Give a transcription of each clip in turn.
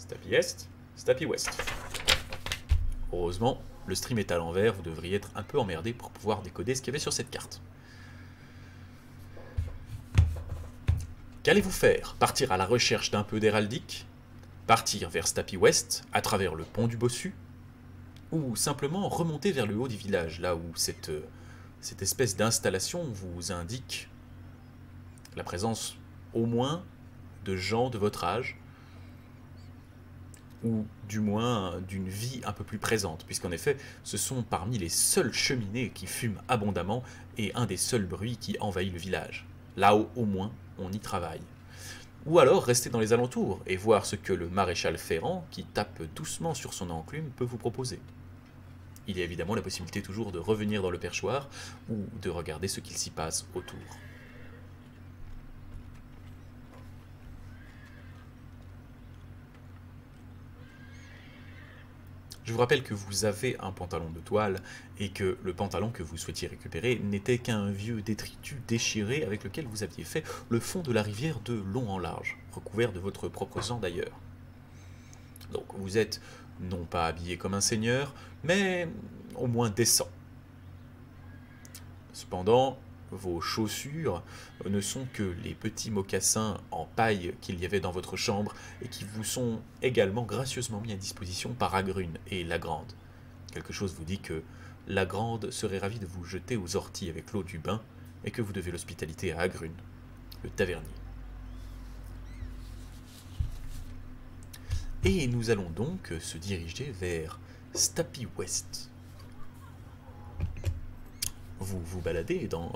Stapi Est, Stapi Ouest. Heureusement, le stream est à l'envers, vous devriez être un peu emmerdé pour pouvoir décoder ce qu'il y avait sur cette carte. Qu'allez-vous faire? Partir à la recherche d'un peu d'héraldique? Partir vers Stapi Ouest, à travers le pont du Bossu? Ou simplement remonter vers le haut du village, là où cette espèce d'installation vous indique la présence au moins de gens de votre âge, ou du moins d'une vie un peu plus présente, puisqu'en effet, ce sont parmi les seules cheminées qui fument abondamment et un des seuls bruits qui envahit le village. Là-haut, au moins, on y travaille. Ou alors rester dans les alentours et voir ce que le maréchal Ferrand, qui tape doucement sur son enclume, peut vous proposer. Il y a évidemment la possibilité toujours de revenir dans le perchoir ou de regarder ce qu'il s'y passe autour. Je vous rappelle que vous avez un pantalon de toile et que le pantalon que vous souhaitiez récupérer n'était qu'un vieux détritus déchiré avec lequel vous aviez fait le fond de la rivière de long en large, recouvert de votre propre sang d'ailleurs. Donc vous êtes non pas habillé comme un seigneur, mais au moins décent. Cependant, vos chaussures ne sont que les petits mocassins en paille qu'il y avait dans votre chambre et qui vous sont également gracieusement mis à disposition par Agrune et Lagrande. Quelque chose vous dit que Lagrande serait ravie de vous jeter aux orties avec l'eau du bain et que vous devez l'hospitalité à Agrune, le tavernier. Et nous allons donc se diriger vers Stapi Ouest. Vous vous baladez dans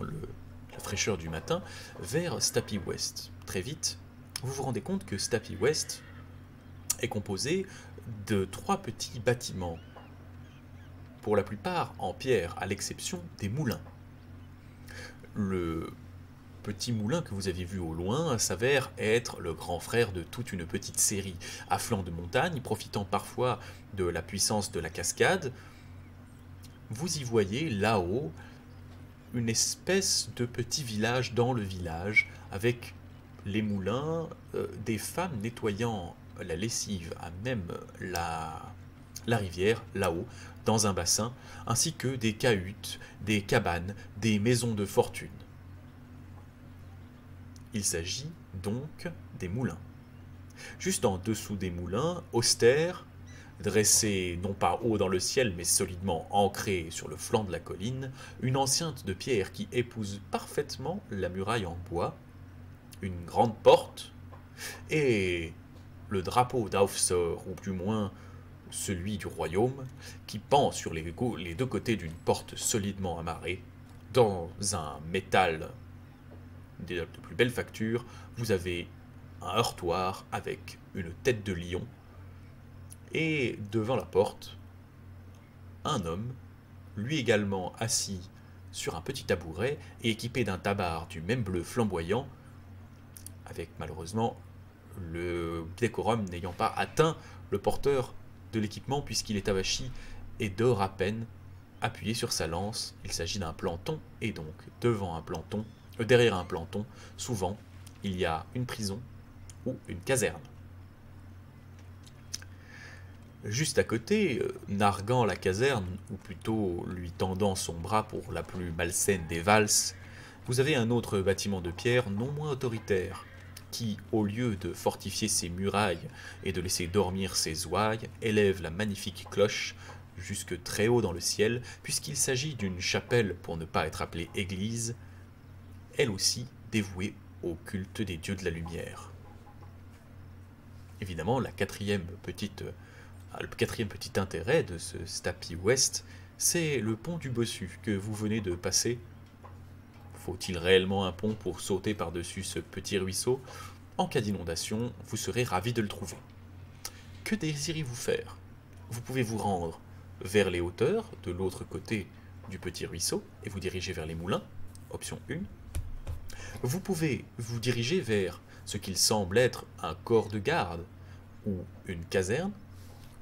la fraîcheur du matin vers Stapi Ouest. Très vite, vous vous rendez compte que Stapi Ouest est composé de 3 petits bâtiments, pour la plupart en pierre, à l'exception des moulins. Le petit moulin que vous avez vu au loin s'avère être le grand frère de toute une petite série, à flanc de montagne, profitant parfois de la puissance de la cascade. Vous y voyez là-haut une espèce de petit village dans le village, avec les moulins, des femmes nettoyant la lessive à même la rivière, là-haut, dans un bassin, ainsi que des cahutes, des cabanes, des maisons de fortune. Il s'agit donc des moulins. Juste en dessous des moulins, austère, dressée non pas haut dans le ciel, mais solidement ancrée sur le flanc de la colline, une enceinte de pierre qui épouse parfaitement la muraille en bois, une grande porte, et le drapeau d'Aufsor, ou du moins celui du royaume, qui pend sur les 2 côtés d'une porte solidement amarrée. Dans un métal de plus belle facture, vous avez un heurtoir avec une tête de lion, et devant la porte, un homme, lui également assis sur un petit tabouret et équipé d'un tabard du même bleu flamboyant, avec malheureusement le décorum n'ayant pas atteint le porteur de l'équipement puisqu'il est avachi et dort à peine, appuyé sur sa lance. Il s'agit d'un planton, et donc derrière un planton, souvent, il y a une prison ou une caserne. Juste à côté, narguant la caserne, ou plutôt lui tendant son bras pour la plus malsaine des valses, vous avez un autre bâtiment de pierre non moins autoritaire, qui, au lieu de fortifier ses murailles et de laisser dormir ses ouailles, élève la magnifique cloche jusque très haut dans le ciel, puisqu'il s'agit d'une chapelle pour ne pas être appelée église, elle aussi dévouée au culte des dieux de la lumière. Évidemment, le quatrième petit intérêt de ce Stapi Ouest, c'est le pont du Bossu que vous venez de passer. Faut-il réellement un pont pour sauter par-dessus ce petit ruisseau? En cas d'inondation, vous serez ravi de le trouver. Que désirez-vous faire? Vous pouvez vous rendre vers les hauteurs, de l'autre côté du petit ruisseau, et vous diriger vers les moulins, option 1. Vous pouvez vous diriger vers ce qu'il semble être un corps de garde ou une caserne,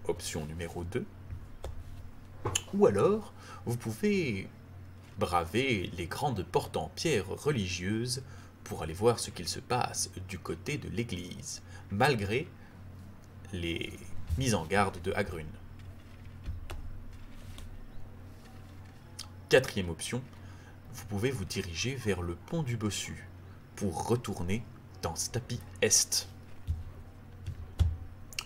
option numéro 2. Ou alors, vous pouvez braver les grandes portes en pierre religieuses pour aller voir ce qu'il se passe du côté de l'église, malgré les mises en garde de Agrune. Quatrième option, vous pouvez vous diriger vers le pont du Bossu pour retourner dans Stapi Est.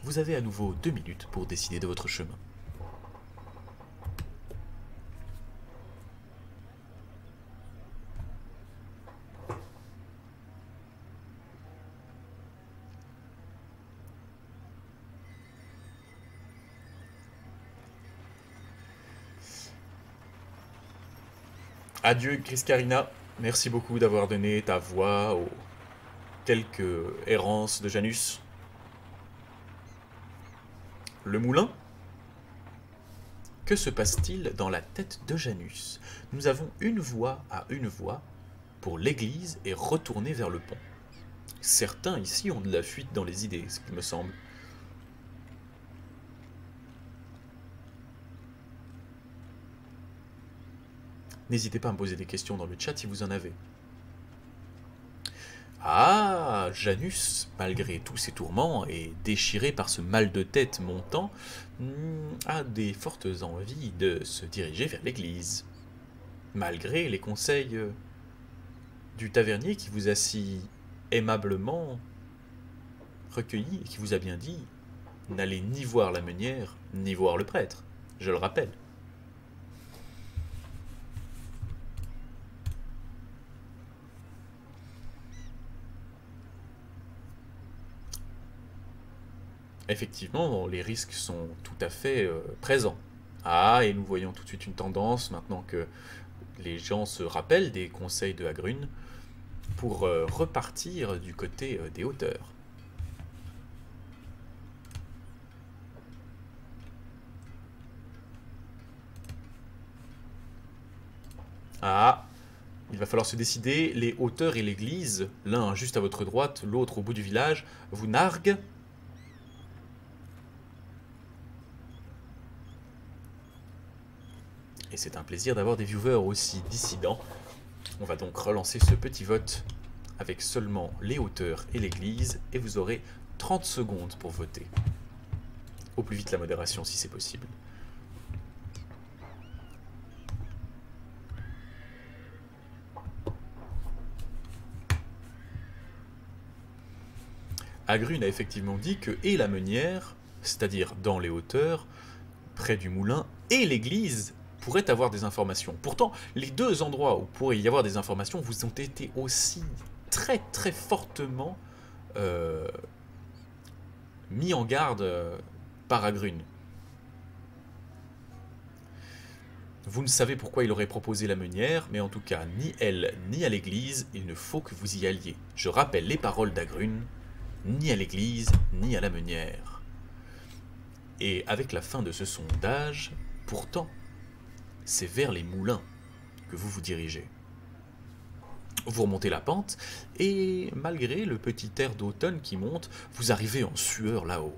Vous avez à nouveau 2 minutes pour décider de votre chemin. Adieu Griscarina, merci beaucoup d'avoir donné ta voix aux quelques errances de Janus. Le moulin? Que se passe-t-il dans la tête de Janus? Nous avons une voie à une voie pour l'église et retourner vers le pont. Certains ici ont de la fuite dans les idées, ce qui me semble. N'hésitez pas à me poser des questions dans le chat si vous en avez. Ah, Janus, malgré tous ses tourments et déchiré par ce mal de tête montant, a des fortes envies de se diriger vers l'église. Malgré les conseils du tavernier qui vous a si aimablement recueilli et qui vous a bien dit « N'allez ni voir la meunière, ni voir le prêtre », je le rappelle. Effectivement, les risques sont tout à fait présents. Ah, et nous voyons tout de suite une tendance, maintenant que les gens se rappellent des conseils de Agrune, pour repartir du côté des hauteurs. Ah, il va falloir se décider, les hauteurs et l'église, l'un juste à votre droite, l'autre au bout du village, vous narguent. Et c'est un plaisir d'avoir des viewers aussi dissidents. On va donc relancer ce petit vote avec seulement les hauteurs et l'église, et vous aurez 30 secondes pour voter. Au plus vite la modération si c'est possible. Agrune a effectivement dit que et la meunière, c'est-à-dire dans les hauteurs, près du moulin, et l'église pourraient avoir des informations. Pourtant, les deux endroits où pourrait y avoir des informations vous ont été aussi très très fortement mis en garde par Agrune. Vous ne savez pourquoi il aurait proposé la meunière, mais en tout cas, ni elle, ni à l'église, il ne faut que vous y alliez. Je rappelle les paroles d'Agrune, ni à l'église, ni à la meunière. Et avec la fin de ce sondage, pourtant, c'est vers les moulins que vous vous dirigez. Vous remontez la pente, et malgré le petit air d'automne qui monte, vous arrivez en sueur là-haut.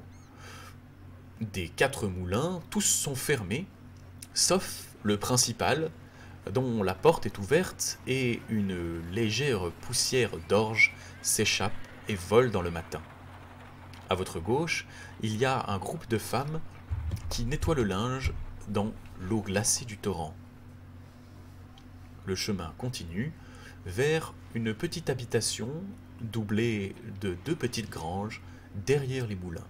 Des 4 moulins, tous sont fermés, sauf le principal, dont la porte est ouverte et une légère poussière d'orge s'échappe et vole dans le matin. À votre gauche, il y a un groupe de femmes qui nettoient le linge dans l'eau glacée du torrent. Le chemin continue vers une petite habitation doublée de 2 petites granges derrière les moulins.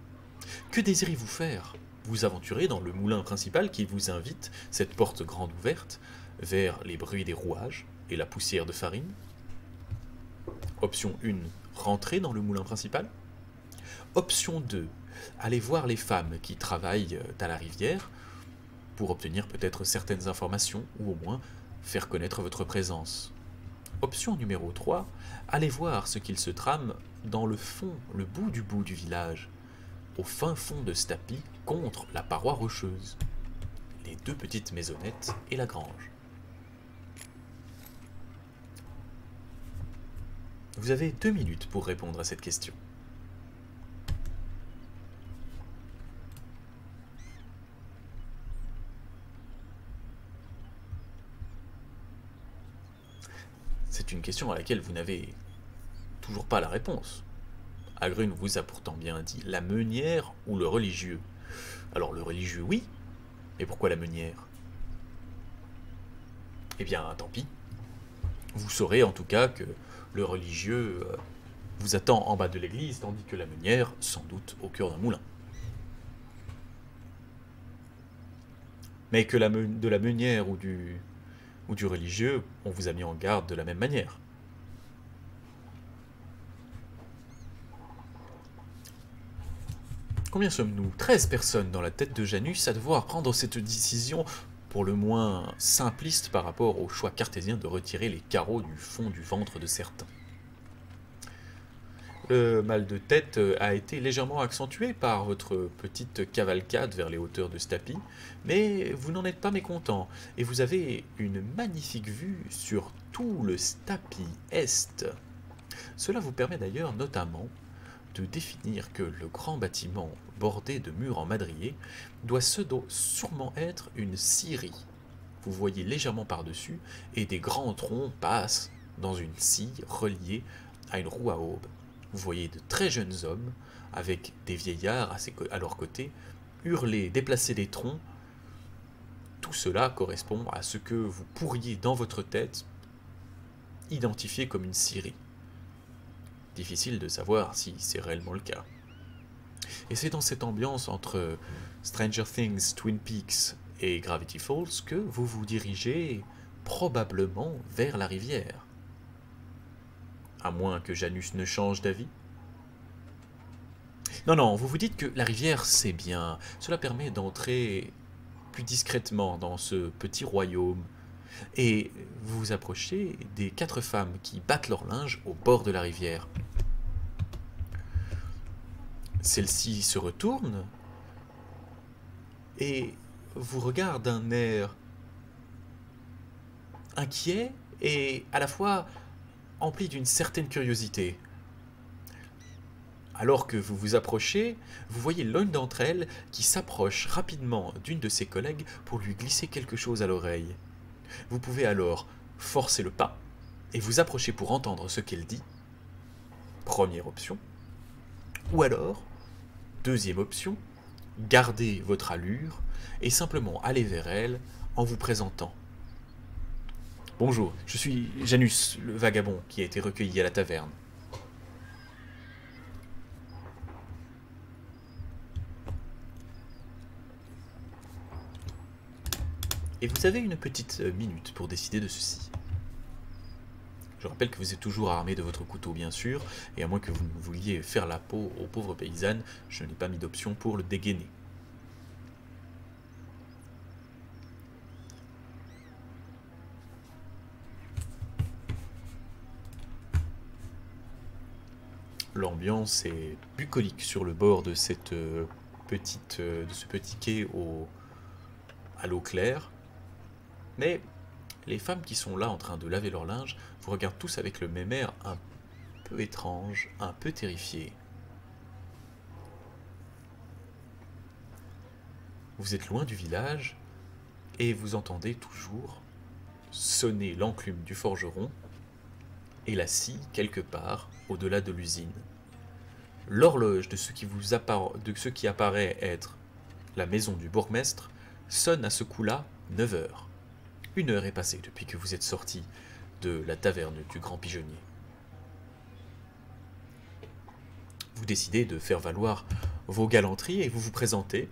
Que désirez-vous faire? Vous aventurer dans le moulin principal qui vous invite, cette porte grande ouverte, vers les bruits des rouages et la poussière de farine. Option 1, rentrer dans le moulin principal. Option 2, aller voir les femmes qui travaillent à la rivière pour obtenir peut-être certaines informations ou au moins faire connaître votre présence. Option numéro 3, allez voir ce qu'il se trame dans le fond, le bout du village, au fin fond de Stapi, contre la paroi rocheuse, les 2 petites maisonnettes et la grange. Vous avez 2 minutes pour répondre à cette question. C'est une question à laquelle vous n'avez toujours pas la réponse. Agrune vous a pourtant bien dit la meunière ou le religieux. Alors le religieux, oui, mais pourquoi la meunière? Eh bien, tant pis. Vous saurez en tout cas que le religieux vous attend en bas de l'église, tandis que la meunière, sans doute, au cœur d'un moulin. Mais que de la meunière ou du religieux, on vous a mis en garde de la même manière. Combien sommes-nous? 13 personnes dans la tête de Janus à devoir prendre cette décision pour le moins simpliste par rapport au choix cartésien de retirer les carreaux du fond du ventre de certains. Le mal de tête a été légèrement accentué par votre petite cavalcade vers les hauteurs de Stapi, mais vous n'en êtes pas mécontent, et vous avez une magnifique vue sur tout le Stapi Est. Cela vous permet d'ailleurs notamment de définir que le grand bâtiment bordé de murs en madrier doit sûrement être une scierie. Vous voyez légèrement par-dessus, et des grands troncs passent dans une scie reliée à une roue à aube. Vous voyez de très jeunes hommes, avec des vieillards à leur côté, hurler, déplacer des troncs. Tout cela correspond à ce que vous pourriez, dans votre tête, identifier comme une scierie. Difficile de savoir si c'est réellement le cas. Et c'est dans cette ambiance entre Stranger Things, Twin Peaks et Gravity Falls que vous vous dirigez probablement vers la rivière. À moins que Janus ne change d'avis. Non, vous vous dites que la rivière, c'est bien. Cela permet d'entrer plus discrètement dans ce petit royaume. Et vous vous approchez des 4 femmes qui battent leur linge au bord de la rivière. Celle-ci se retourne et vous regarde d'un air inquiet et à la fois empli d'une certaine curiosité. Alors que vous vous approchez, vous voyez l'une d'entre elles qui s'approche rapidement d'une de ses collègues pour lui glisser quelque chose à l'oreille. Vous pouvez alors forcer le pas et vous approcher pour entendre ce qu'elle dit. Première option. Ou alors, deuxième option, gardez votre allure et simplement aller vers elle en vous présentant. Bonjour, je suis Janus, le vagabond qui a été recueilli à la taverne. Et vous avez une petite minute pour décider de ceci. Je rappelle que vous êtes toujours armé de votre couteau, bien sûr, et à moins que vous ne vouliez faire la peau aux pauvres paysannes, je n'ai pas mis d'option pour le dégainer. L'ambiance est bucolique sur le bord de ce petit quai à l'eau claire, mais les femmes qui sont là en train de laver leur linge vous regardent tous avec le même air un peu étrange, un peu terrifié. Vous êtes loin du village et vous entendez toujours sonner l'enclume du forgeron et la scie quelque part au-delà de l'usine. L'horloge de ce qui apparaît être la maison du bourgmestre sonne à ce coup-là 9 heures. 1 heure est passée depuis que vous êtes sorti de la taverne du Grand Pigeonnier. Vous décidez de faire valoir vos galanteries et vous vous présentez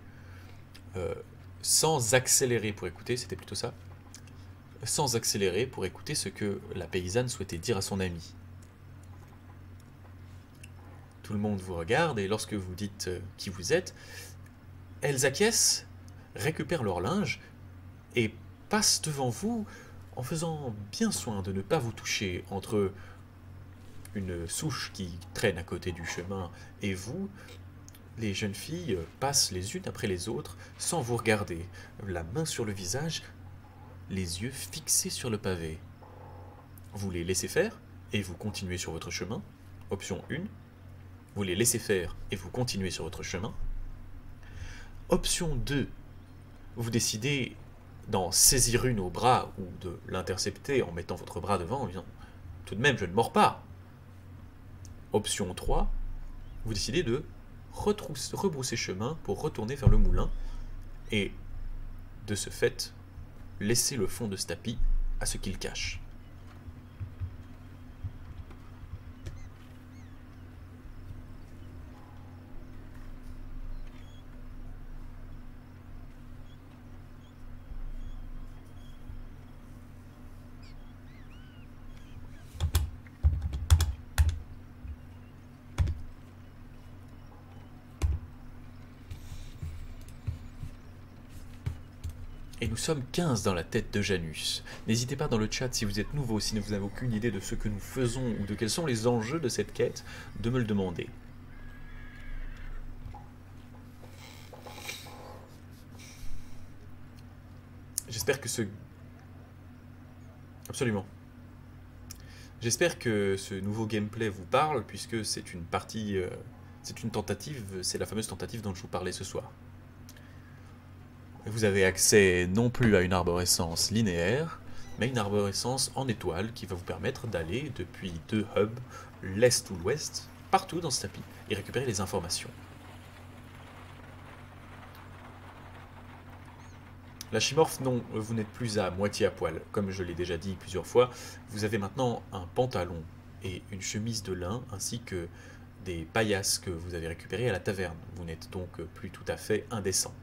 sans accélérer pour écouter, c'était plutôt ça, sans accélérer pour écouter ce que la paysanne souhaitait dire à son ami. Tout le monde vous regarde et lorsque vous dites qui vous êtes, elles acquiescent, récupèrent leur linge et passent devant vous en faisant bien soin de ne pas vous toucher. Entre une souche qui traîne à côté du chemin et vous, les jeunes filles passent les unes après les autres sans vous regarder, la main sur le visage, les yeux fixés sur le pavé. Vous les laissez faire et vous continuez sur votre chemin. Option 1. Vous les laissez faire et vous continuez sur votre chemin. Option 2. Vous décidez d'en saisir une au bras ou de l'intercepter en mettant votre bras devant en disant « Tout de même, je ne mords pas ». Option 3. vous décidez de rebrousser chemin pour retourner vers le moulin et, de ce fait, laisser le fond de ce tapis à ce qu'il cache. Et nous sommes 15 dans la tête de Janus. N'hésitez pas dans le chat si vous êtes nouveau, si vous n'avez aucune idée de ce que nous faisons ou de quels sont les enjeux de cette quête, de me le demander. J'espère que ce... Absolument. J'espère que ce nouveau gameplay vous parle, puisque c'est une partie... c'est une tentative, c'est la fameuse tentative dont je vous parlais ce soir. Vous avez accès non plus à une arborescence linéaire, mais une arborescence en étoile qui va vous permettre d'aller depuis 2 hubs, l'est ou l'ouest, partout dans ce tapis, et récupérer les informations. La Chimorphe, non, vous n'êtes plus à moitié à poil. Comme je l'ai déjà dit plusieurs fois, vous avez maintenant un pantalon et une chemise de lin, ainsi que des paillasses que vous avez récupérées à la taverne. Vous n'êtes donc plus tout à fait indécent.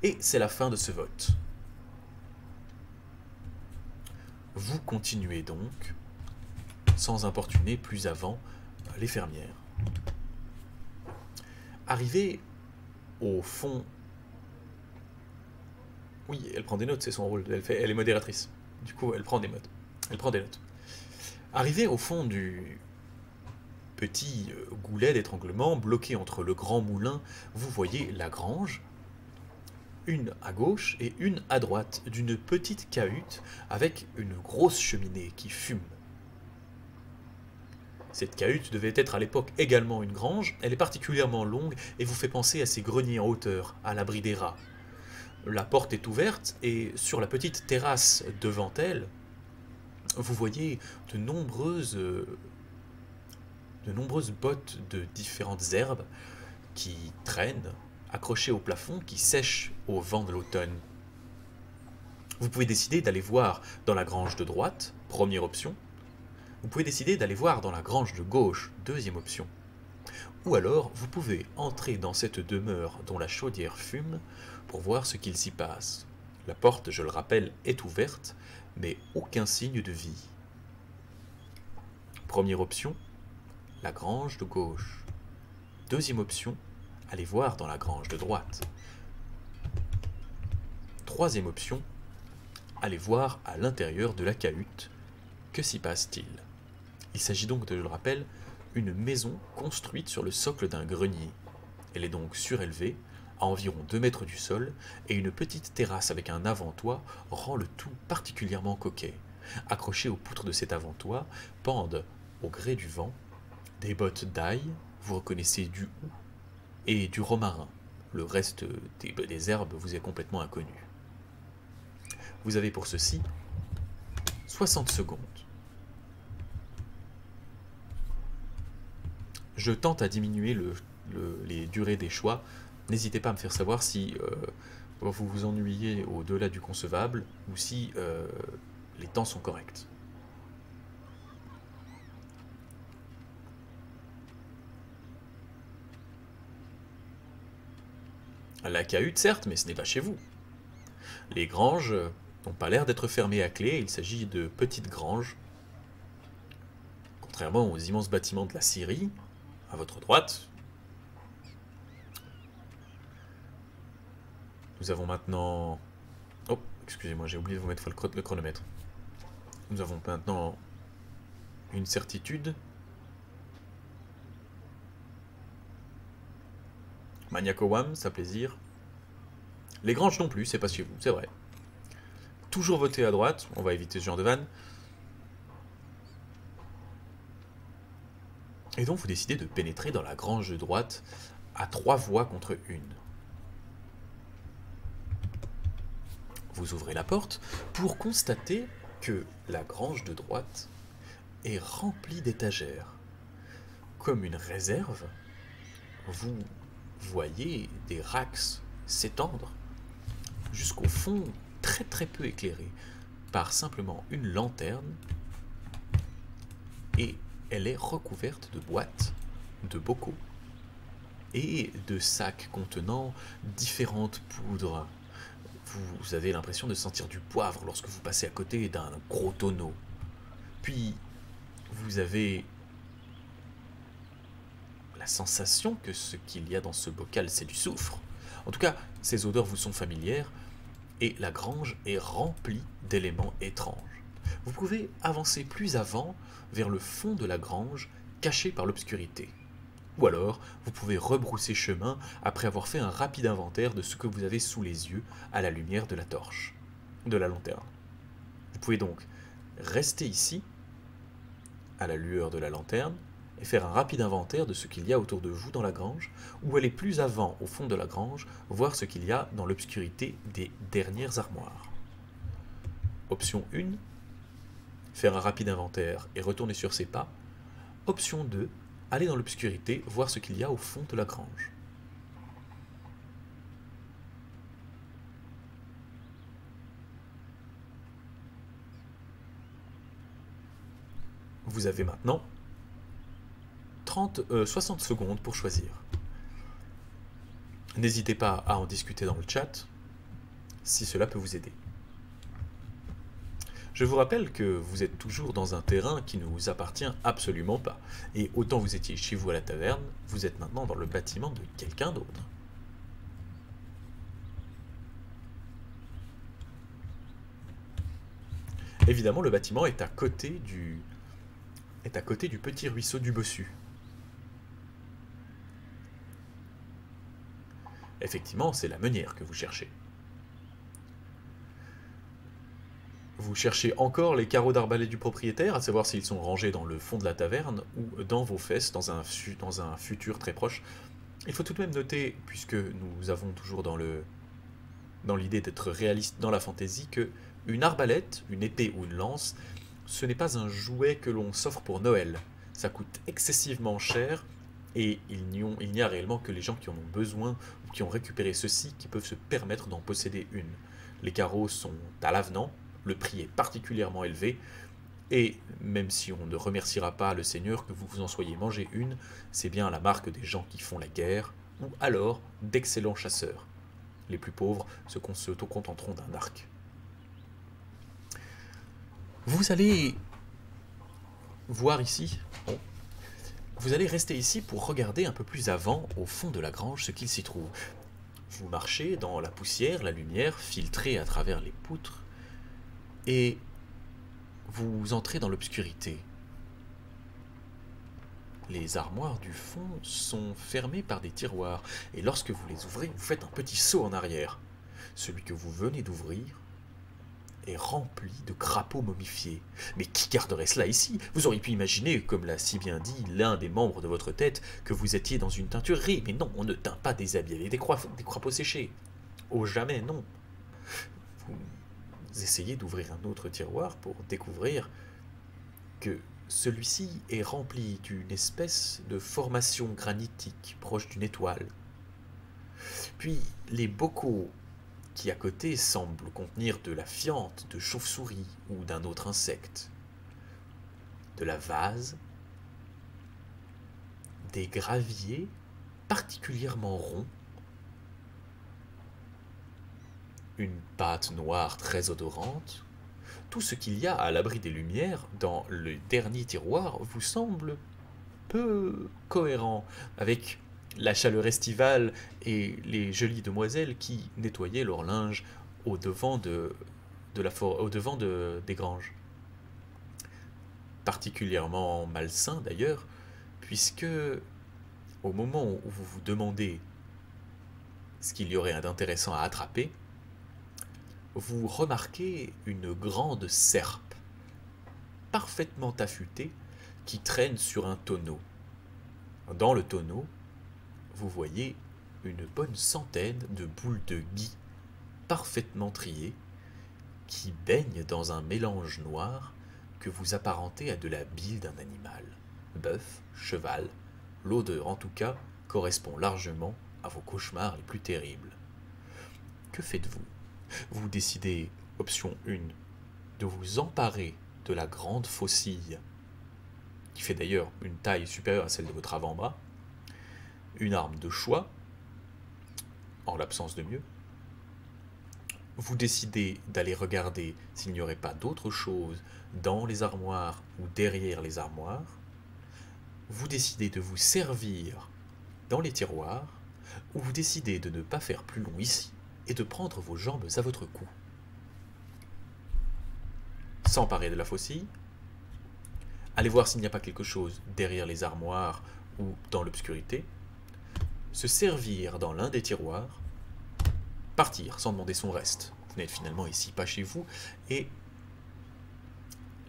Et c'est la fin de ce vote. Vous continuez donc, sans importuner plus avant les fermières. Arrivé au fond... Oui, elle prend des notes, c'est son rôle, elle est modératrice. Du coup, elle prend des notes. Arrivé au fond du petit goulet d'étranglement, bloqué entre le grand moulin, vous voyez la grange, une à gauche et une à droite, d'une petite cahute avec une grosse cheminée qui fume. Cette cahute devait être à l'époque également une grange, elle est particulièrement longue et vous fait penser à ces greniers en hauteur, à l'abri des rats. La porte est ouverte et sur la petite terrasse devant elle, vous voyez de nombreuses bottes de différentes herbes qui traînent, accrochées au plafond, qui sèchent au vent de l'automne. Vous pouvez décider d'aller voir dans la grange de droite, première option. Vous pouvez décider d'aller voir dans la grange de gauche, deuxième option. Ou alors, vous pouvez entrer dans cette demeure dont la chaudière fume pour voir ce qu'il s'y passe. La porte, je le rappelle, est ouverte, mais aucun signe de vie. Première option, la grange de gauche. Deuxième option, allez voir dans la grange de droite. Troisième option, allez voir à l'intérieur de la cahute. Que s'y passe-t-il? Il s'agit donc, je le rappelle, une maison construite sur le socle d'un grenier. Elle est donc surélevée, à environ 2 mètres du sol, et une petite terrasse avec un avant-toit rend le tout particulièrement coquet. Accrochées aux poutres de cet avant-toit pendent, au gré du vent, des bottes d'ail, vous reconnaissez du hou, et du romarin. Le reste des herbes vous est complètement inconnu. Vous avez pour ceci 60 secondes. Je tente à diminuer les durées des choix. N'hésitez pas à me faire savoir si vous vous ennuyez au-delà du concevable ou si les temps sont corrects. La cahute, certes, mais ce n'est pas chez vous. Les granges n'ont pas l'air d'être fermées à clé, il s'agit de petites granges. Contrairement aux immenses bâtiments de la Syrie, à votre droite, nous avons maintenant... Oh, excusez-moi, j'ai oublié de vous mettre le chronomètre. Nous avons maintenant une certitude. Maniacowam, ça plaisir. Les granges non plus, c'est pas chez vous, c'est vrai. Toujours voter à droite, on va éviter ce genre de vanne. Et donc vous décidez de pénétrer dans la grange de droite à 3 voix contre 1. Vous ouvrez la porte pour constater que la grange de droite est remplie d'étagères. comme une réserve, vous voyez des rax s'étendre jusqu'au fond, très très peu éclairé par simplement une lanterne, et elle est recouverte de boîtes, de bocaux et de sacs contenant différentes poudres. Vous avez l'impression de sentir du poivre lorsque vous passez à côté d'un gros tonneau. Puis, vous avez la sensation que ce qu'il y a dans ce bocal, c'est du soufre. En tout cas, ces odeurs vous sont familières, et la grange est remplie d'éléments étranges. Vous pouvez avancer plus avant vers le fond de la grange, caché par l'obscurité. Ou alors, vous pouvez rebrousser chemin après avoir fait un rapide inventaire de ce que vous avez sous les yeux à la lumière de la torche, de la lanterne. Vous pouvez donc rester ici, à la lueur de la lanterne, et faire un rapide inventaire de ce qu'il y a autour de vous dans la grange, ou aller plus avant au fond de la grange, voir ce qu'il y a dans l'obscurité des dernières armoires. Option 1, faire un rapide inventaire et retourner sur ses pas. Option 2, aller dans l'obscurité, voir ce qu'il y a au fond de la grange. Vous avez maintenant 60 secondes pour choisir. N'hésitez pas à en discuter dans le chat, si cela peut vous aider. Je vous rappelle que vous êtes toujours dans un terrain qui ne vous appartient absolument pas. Et autant vous étiez chez vous à la taverne, vous êtes maintenant dans le bâtiment de quelqu'un d'autre. Évidemment, le bâtiment est à côté du petit ruisseau du Bossu. Effectivement, c'est la meunière que vous cherchez. Vous cherchez encore les carreaux d'arbalète du propriétaire, à savoir s'ils sont rangés dans le fond de la taverne ou dans vos fesses, dans un futur très proche. Il faut tout de même noter, puisque nous avons toujours dans l'idée d'être réaliste dans la fantaisie, que une arbalète, une épée ou une lance, ce n'est pas un jouet que l'on s'offre pour Noël. Ça coûte excessivement cher, et il n'y a réellement que les gens qui en ont besoin ou qui ont récupéré ceci qui peuvent se permettre d'en posséder une. Les carreaux sont à l'avenant, le prix est particulièrement élevé, et même si on ne remerciera pas le Seigneur que vous vous en soyez mangé une, c'est bien la marque des gens qui font la guerre, ou alors d'excellents chasseurs. Les plus pauvres se contenteront d'un arc. Vous allez voir ici, vous allez rester ici pour regarder un peu plus avant, au fond de la grange, ce qu'il s'y trouve. Vous marchez dans la poussière, la lumière filtrée à travers les poutres, et vous entrez dans l'obscurité. Les armoires du fond sont fermées par des tiroirs, et lorsque vous les ouvrez, vous faites un petit saut en arrière. Celui que vous venez d'ouvrir est rempli de crapauds momifiés. Mais qui garderait cela ici? Vous auriez pu imaginer, comme l'a si bien dit l'un des membres de votre tête, que vous étiez dans une teinturerie. Mais non, on ne teint pas des habits avec des crapauds séchés. Oh jamais, non. Vous essayez d'ouvrir un autre tiroir pour découvrir que celui-ci est rempli d'une espèce de formation granitique proche d'une étoile. Puis les bocaux qui à côté semblent contenir de la fiente de chauve-souris ou d'un autre insecte, de la vase, des graviers particulièrement ronds, une pâte noire très odorante. Tout ce qu'il y a à l'abri des lumières dans le dernier tiroir vous semble peu cohérent avec la chaleur estivale et les jolies demoiselles qui nettoyaient leur linge au devant des granges. Particulièrement malsain d'ailleurs, puisque au moment où vous vous demandez ce qu'il y aurait d'intéressant à attraper, vous remarquez une grande serpe, parfaitement affûtée, qui traîne sur un tonneau. Dans le tonneau, vous voyez une bonne centaine de boules de gui, parfaitement triées, qui baignent dans un mélange noir que vous apparentez à de la bile d'un animal, bœuf, cheval, L'odeur, en tout cas, correspond largement à vos cauchemars les plus terribles. Que faites-vous? Vous décidez, option 1, de vous emparer de la grande faucille, qui fait d'ailleurs une taille supérieure à celle de votre avant-bras, une arme de choix, en l'absence de mieux. Vous décidez d'aller regarder s'il n'y aurait pas d'autre chose dans les armoires ou derrière les armoires. Vous décidez de vous servir dans les tiroirs, ou vous décidez de ne pas faire plus long ici et de prendre vos jambes à votre cou. S'emparer de la faucille, aller voir s'il n'y a pas quelque chose derrière les armoires ou dans l'obscurité, se servir dans l'un des tiroirs, partir sans demander son reste. Vous n'êtes finalement ici pas chez vous, et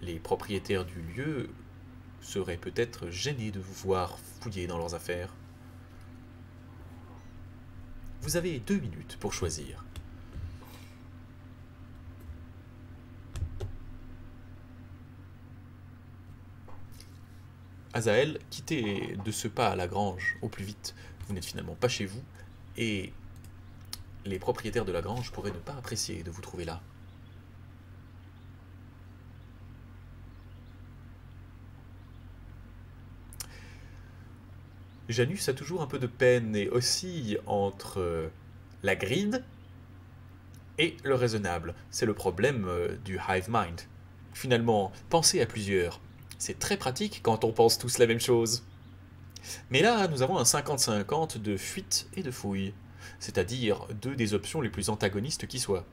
les propriétaires du lieu seraient peut-être gênés de vous voir fouiller dans leurs affaires. Vous avez 2 minutes pour choisir. Azaël, quittez de ce pas à la grange au plus vite. Vous n'êtes finalement pas chez vous, et les propriétaires de la grange pourraient ne pas apprécier de vous trouver là. Janus a toujours un peu de peine et oscille entre la gride et le raisonnable. C'est le problème du hive mind. Finalement, penser à plusieurs, c'est très pratique quand on pense tous la même chose. Mais là, nous avons un 50-50 de fuite et de fouille, c'est-à-dire 2 des options les plus antagonistes qui soient.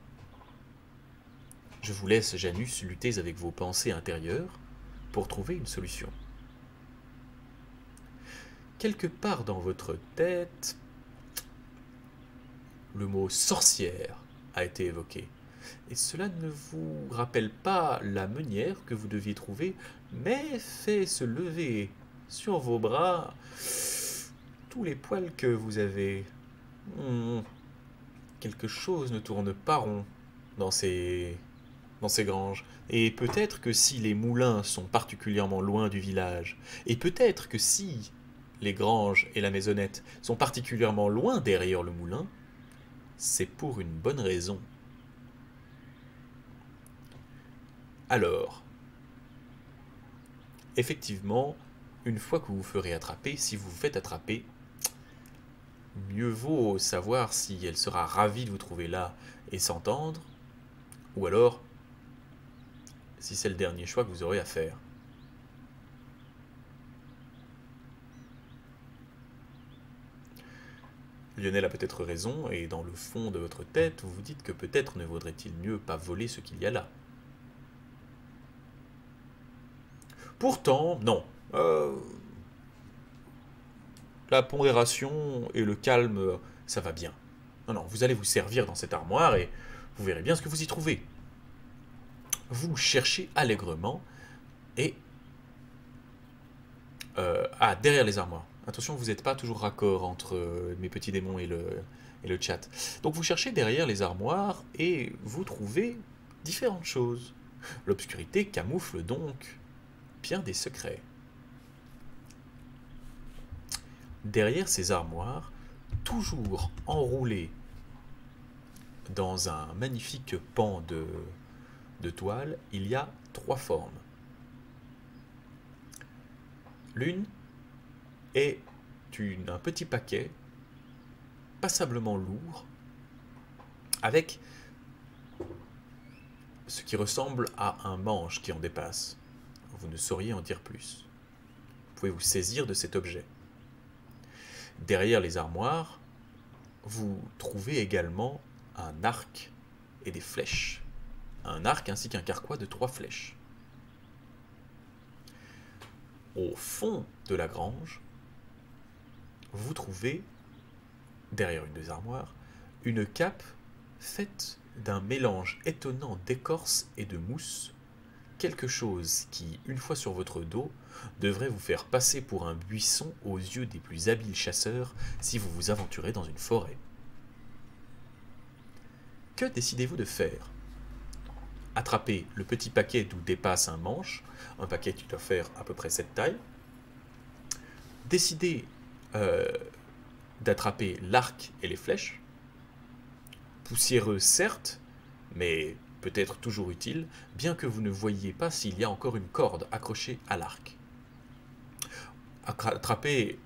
Je vous laisse, Janus, lutter avec vos pensées intérieures pour trouver une solution. Quelque part dans votre tête, le mot sorcière a été évoqué. Et cela ne vous rappelle pas la meunière que vous deviez trouver, mais fait se lever sur vos bras tous les poils que vous avez. Quelque chose ne tourne pas rond dans ces granges. Et peut-être que si les moulins sont particulièrement loin du village, et peut-être que si les granges et la maisonnette sont particulièrement loin derrière le moulin, c'est pour une bonne raison. Alors, effectivement, une fois que vous vous ferez attraper, si vous vous faites attraper, mieux vaut savoir si elle sera ravie de vous trouver là et s'entendre, ou alors si c'est le dernier choix que vous aurez à faire. Lionel a peut-être raison, et dans le fond de votre tête, vous vous dites que peut-être ne vaudrait-il mieux pas voler ce qu'il y a là. Pourtant, non. La pondération et le calme, ça va bien. Non, vous allez vous servir dans cette armoire et vous verrez bien ce que vous y trouvez. Vous cherchez allègrement et... derrière les armoires. Attention, vous n'êtes pas toujours raccord entre mes petits démons et le chat. Donc vous cherchez derrière les armoires et vous trouvez différentes choses. L'obscurité camoufle donc bien des secrets. Derrière ces armoires, toujours enroulées dans un magnifique pan de toile, il y a 3 formes. L'une est un petit paquet passablement lourd avec ce qui ressemble à un manche qui en dépasse. Vous ne sauriez en dire plus. Vous pouvez vous saisir de cet objet. Derrière les armoires, vous trouvez également un arc et des flèches. Un arc ainsi qu'un carquois de 3 flèches. Au fond de la grange, vous trouvez, derrière une des armoires, une cape faite d'un mélange étonnant d'écorce et de mousse, quelque chose qui, une fois sur votre dos, devrait vous faire passer pour un buisson aux yeux des plus habiles chasseurs si vous vous aventurez dans une forêt. Que décidez-vous de faire? Attrapez le petit paquet d'où dépasse un manche, un paquet qui doit faire à peu près cette taille, Décidez d'attraper l'arc et les flèches. Poussiéreux certes, mais peut-être toujours utile, bien que vous ne voyiez pas s'il y a encore une corde accrochée à l'arc. Attrapez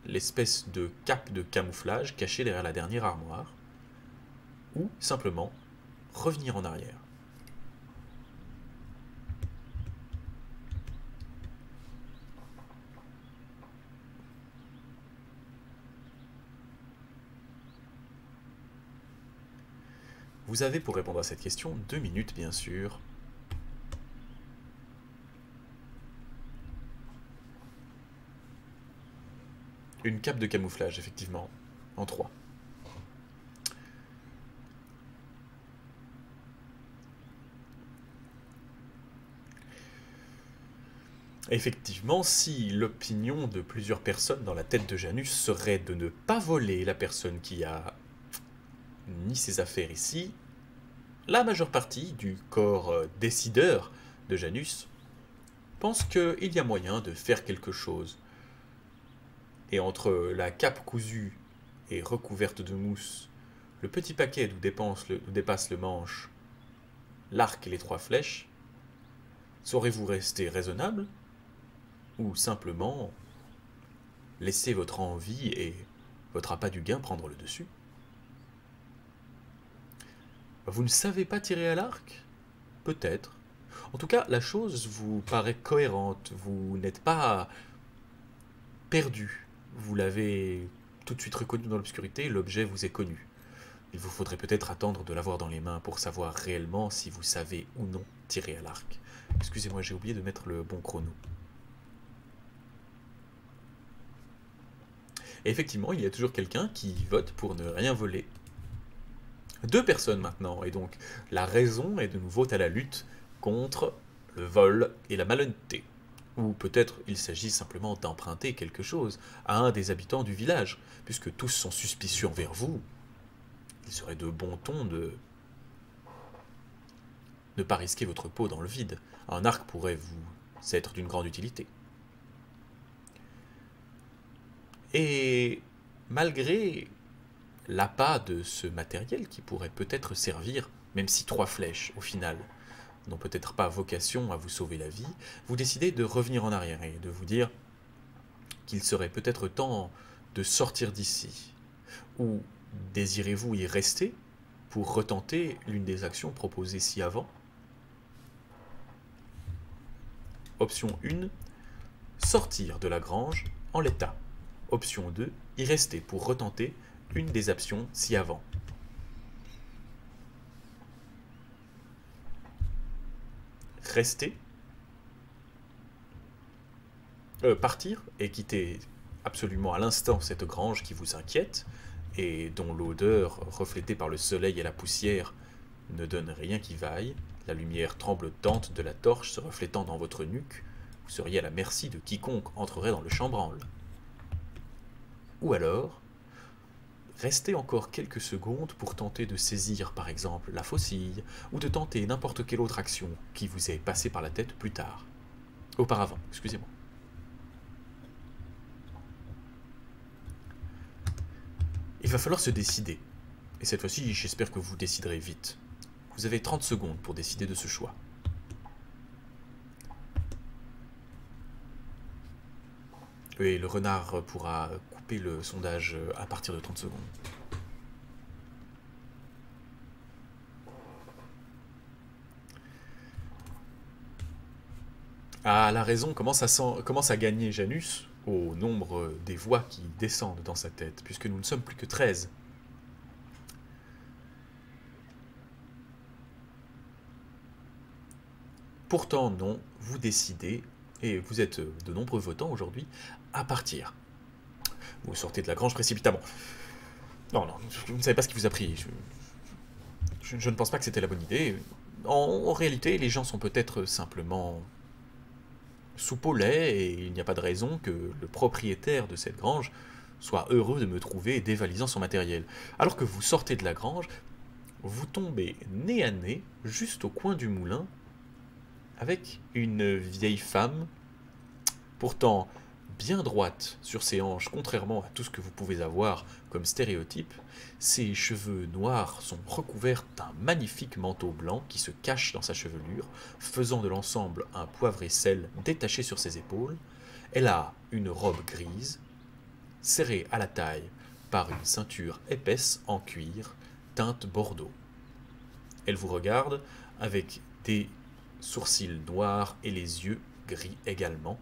l'espèce de cape de camouflage cachée derrière la dernière armoire, ou simplement revenir en arrière. Vous avez pour répondre à cette question 2 minutes bien sûr. Une cape de camouflage, effectivement, en 3. Effectivement, si l'opinion de plusieurs personnes dans la tête de Janus serait de ne pas voler la personne qui a mis ses affaires ici, la majeure partie du corps décideur de Janus pense qu'il y a moyen de faire quelque chose. Et entre la cape cousue et recouverte de mousse, le petit paquet d'où dépasse le manche, l'arc et les 3 flèches, saurez-vous rester raisonnable ou simplement laisser votre envie et votre appât du gain prendre le dessus? Vous ne savez pas tirer à l'arc? Peut-être. En tout cas, la chose vous paraît cohérente. Vous n'êtes pas perdu. Vous l'avez tout de suite reconnu dans l'obscurité, l'objet vous est connu. Il vous faudrait peut-être attendre de l'avoir dans les mains pour savoir réellement si vous savez ou non tirer à l'arc. Excusez-moi, j'ai oublié de mettre le bon chrono. Et effectivement, il y a toujours quelqu'un qui vote pour ne rien voler. 2 personnes maintenant, et donc la raison est de nouveau à la lutte contre le vol et la malhonnêteté. Ou peut-être il s'agit simplement d'emprunter quelque chose à un des habitants du village, puisque tous sont suspicieux envers vous. Il serait de bon ton de ne pas risquer votre peau dans le vide. Un arc pourrait vous être d'une grande utilité. Et malgré l'appât de ce matériel qui pourrait peut-être servir, même si 3 flèches, au final, n'ont peut-être pas vocation à vous sauver la vie, vous décidez de revenir en arrière et de vous dire qu'il serait peut-être temps de sortir d'ici. Ou désirez-vous y rester pour retenter l'une des actions proposées ci-avant? Option 1, sortir de la grange en l'état. Option 2, y rester pour retenter une des options ci-avant. Rester, partir et quitter absolument à l'instant cette grange qui vous inquiète et dont l'odeur reflétée par le soleil et la poussière ne donne rien qui vaille, la lumière tremblotante de la torche se reflétant dans votre nuque, vous seriez à la merci de quiconque entrerait dans le chambranle. Ou alors, restez encore quelques secondes pour tenter de saisir par exemple la faucille ou de tenter n'importe quelle autre action qui vous est passée par la tête plus tard. Auparavant, excusez-moi. Il va falloir se décider. Et cette fois-ci, j'espère que vous déciderez vite. Vous avez 30 secondes pour décider de ce choix. Et le renard pourra couper le sondage à partir de 30 secondes. Ah, la raison commence à gagner Janus au nombre des voix qui descendent dans sa tête, puisque nous ne sommes plus que 13. Pourtant non, vous décidez, et vous êtes de nombreux votants aujourd'hui, à partir. Vous sortez de la grange précipitamment. Non, vous ne savez pas ce qui vous a pris. Je ne pense pas que c'était la bonne idée. En réalité, les gens sont peut-être simplement soupe au lait, et il n'y a pas de raison que le propriétaire de cette grange soit heureux de me trouver dévalisant son matériel. Alors que vous sortez de la grange, vous tombez nez à nez, juste au coin du moulin, avec une vieille femme, pourtant bien droite sur ses hanches, contrairement à tout ce que vous pouvez avoir comme stéréotype. Ses cheveux noirs sont recouverts d'un magnifique manteau blanc qui se cache dans sa chevelure, faisant de l'ensemble un poivre et sel détaché sur ses épaules. Elle a une robe grise, serrée à la taille par une ceinture épaisse en cuir, teinte bordeaux. Elle vous regarde avec des sourcils noirs et les yeux gris également,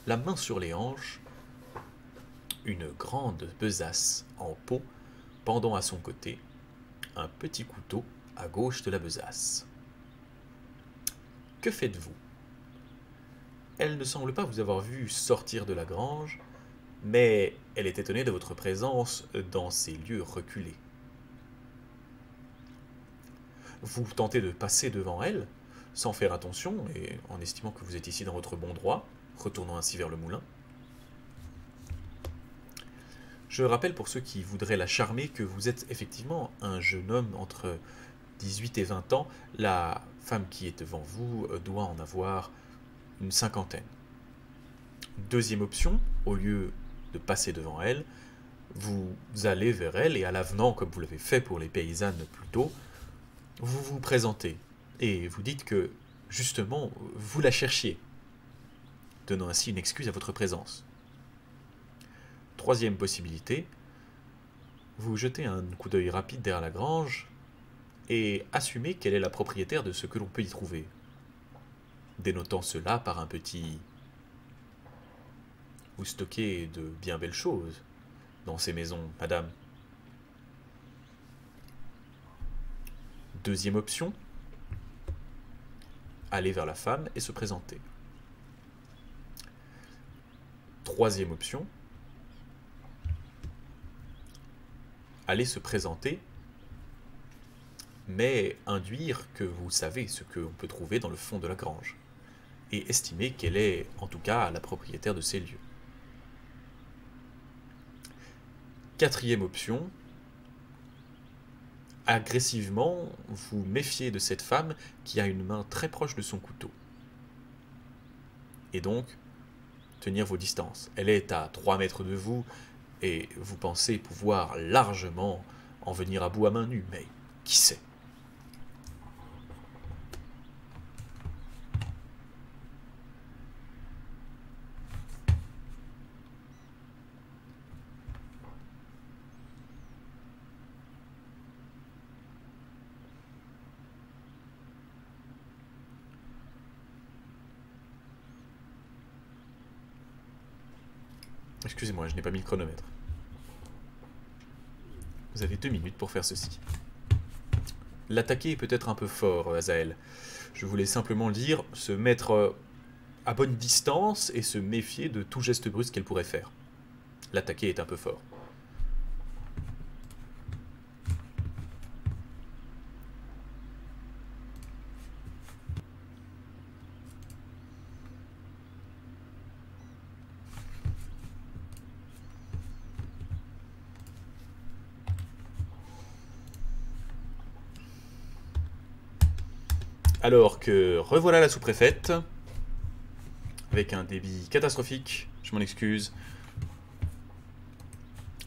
la main sur les hanches, une grande besace en peau pendant à son côté, un petit couteau à gauche de la besace. Que faites-vous? Elle ne semble pas vous avoir vu sortir de la grange, mais elle est étonnée de votre présence dans ces lieux reculés. Vous tentez de passer devant elle, sans faire attention, et en estimant que vous êtes ici dans votre bon droit, retournant ainsi vers le moulin. Je rappelle pour ceux qui voudraient la charmer que vous êtes effectivement un jeune homme entre 18 et 20 ans. La femme qui est devant vous doit en avoir une cinquantaine. Deuxième option, au lieu de passer devant elle, vous allez vers elle et à l'avenant, comme vous l'avez fait pour les paysannes plus tôt, vous vous présentez et vous dites que, justement, vous la cherchiez, donnant ainsi une excuse à votre présence. Troisième possibilité, vous jetez un coup d'œil rapide derrière la grange et assumez qu'elle est la propriétaire de ce que l'on peut y trouver, dénotant cela par un petit « Vous stockez de bien belles choses dans ces maisons, madame ». Deuxième option, aller vers la femme et se présenter. Troisième option, aller se présenter, mais induire que vous savez ce qu'on peut trouver dans le fond de la grange, et estimer qu'elle est, en tout cas, la propriétaire de ces lieux. Quatrième option, agressivement vous méfiez de cette femme qui a une main très proche de son couteau. Et donc, tenir vos distances. Elle est à 3 mètres de vous, et vous pensez pouvoir largement en venir à bout à main nue, mais qui sait? Excusez-moi, je n'ai pas mis le chronomètre. Vous avez 2 minutes pour faire ceci. L'attaquer est peut-être un peu fort, Azael. Je voulais simplement dire, se mettre à bonne distance et se méfier de tout geste brusque qu'elle pourrait faire. L'attaquer est un peu fort. Alors que revoilà la sous-préfète, avec un débit catastrophique, je m'en excuse.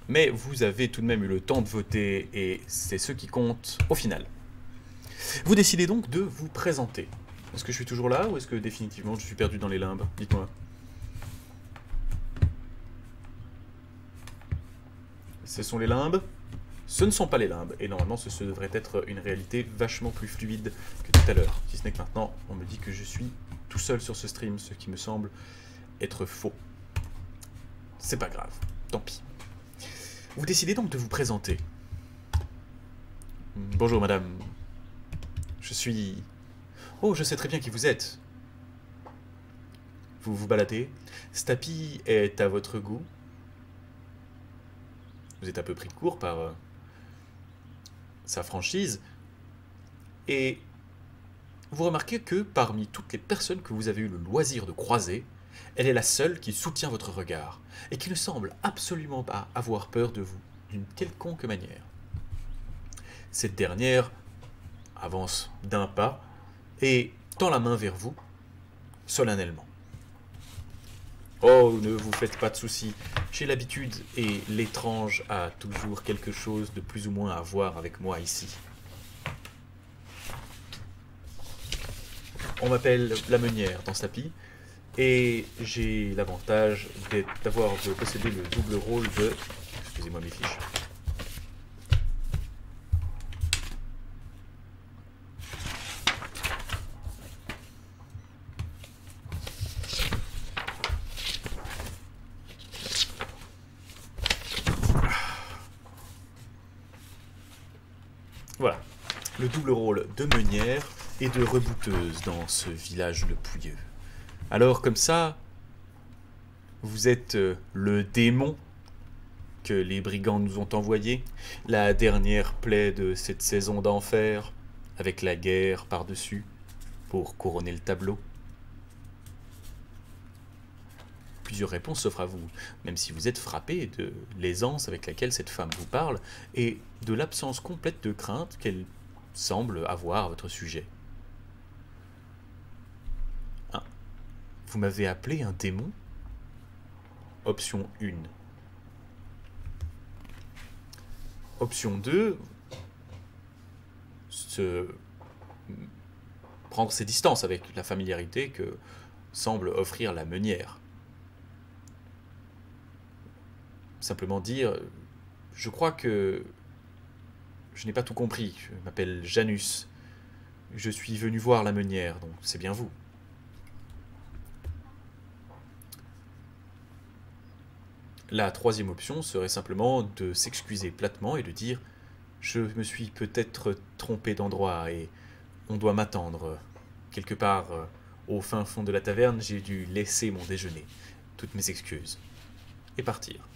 Mais vous avez tout de même eu le temps de voter, et c'est ce qui compte au final. Vous décidez donc de vous présenter. Est-ce que je suis toujours là, ou est-ce que définitivement je suis perdu dans les limbes? Dites-moi. Ce sont les limbes? Ce ne sont pas les limbes, et normalement ce devrait être une réalité vachement plus fluide que tout à l'heure. Si ce n'est que maintenant, on me dit que je suis tout seul sur ce stream, ce qui me semble être faux. C'est pas grave, tant pis. Vous décidez donc de vous présenter. Bonjour madame. Je suis... Oh, je sais très bien qui vous êtes. Vous vous baladez. Ce tapis est à votre goût. Vous êtes un peu pris de court par... sa franchise, et vous remarquez que parmi toutes les personnes que vous avez eu le loisir de croiser, elle est la seule qui soutient votre regard, et qui ne semble absolument pas avoir peur de vous, d'une quelconque manière. Cette dernière avance d'un pas, et tend la main vers vous, solennellement. Oh, ne vous faites pas de soucis. J'ai l'habitude et l'étrange a toujours quelque chose de plus ou moins à voir avec moi ici. On m'appelle la meunière dans Stapi et j'ai l'avantage de posséder le double rôle de... Excusez-moi mes fiches. Voilà, le double rôle de meunière et de rebouteuse dans ce village de Pouilleux. Alors comme ça, vous êtes le démon que les brigands nous ont envoyé, la dernière plaie de cette saison d'enfer, avec la guerre par-dessus, pour couronner le tableau. Plusieurs réponses s'offrent à vous, même si vous êtes frappé de l'aisance avec laquelle cette femme vous parle et de l'absence complète de crainte qu'elle semble avoir à votre sujet. Vous m'avez appelé un démon? Option 1. Option 2, prendre ses distances avec la familiarité que semble offrir la meunière. Simplement dire, je crois que je n'ai pas tout compris, je m'appelle Janus, je suis venu voir la meunière, donc c'est bien vous. La troisième option serait simplement de s'excuser platement et de dire « Je me suis peut-être trompé d'endroit et on doit m'attendre. Quelque part au fin fond de la taverne, j'ai dû laisser mon déjeuner. Toutes mes excuses. » Et partir.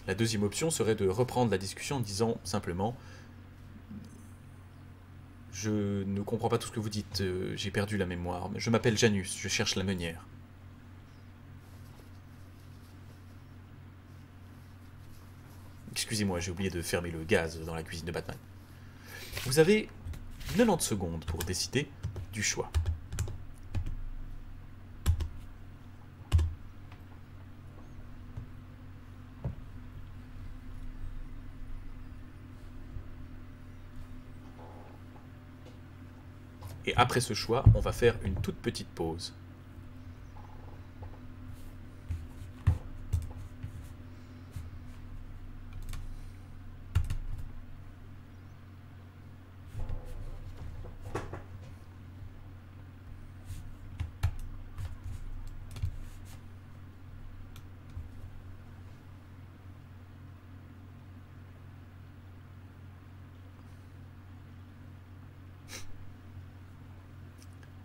La deuxième option serait de reprendre la discussion en disant simplement « Je ne comprends pas tout ce que vous dites, j'ai perdu la mémoire. Je m'appelle Janus, je cherche la meunière. » Excusez-moi, j'ai oublié de fermer le gaz dans la cuisine de Batman. Vous avez 90 secondes pour décider du choix. Et après ce choix, on va faire une toute petite pause.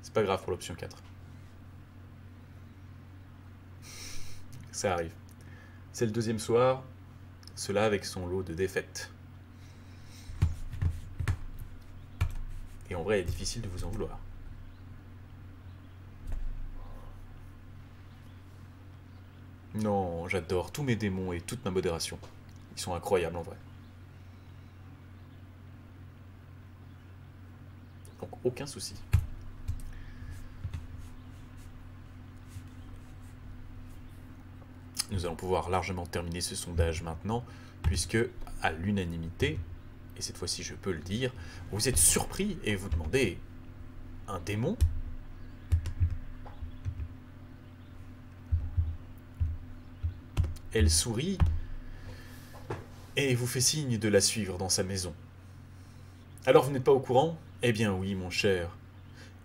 C'est pas grave pour l'option 4. Ça arrive. C'est le deuxième soir, cela avec son lot de défaites. Et en vrai, il est difficile de vous en vouloir. Non, j'adore tous mes démons et toute ma modération. Ils sont incroyables en vrai. Donc aucun souci. Nous allons pouvoir largement terminer ce sondage maintenant, puisque, à l'unanimité, et cette fois-ci je peux le dire, vous êtes surpris et vous demandez « Un démon ?» Elle sourit et vous fait signe de la suivre dans sa maison. « Alors vous n'êtes pas au courant? Eh bien oui, mon cher.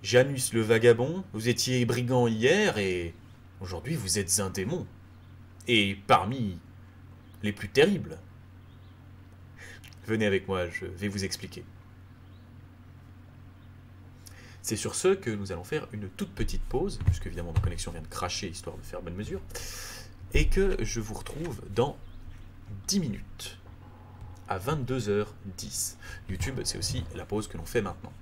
Janus le vagabond, vous étiez brigand hier et aujourd'hui vous êtes un démon. Et parmi les plus terribles. Venez avec moi, je vais vous expliquer. C'est sur ce que nous allons faire une toute petite pause, puisque évidemment ma connexion vient de cracher, histoire de faire bonne mesure, et que je vous retrouve dans 10 minutes, à 22h10. YouTube, c'est aussi la pause que l'on fait maintenant.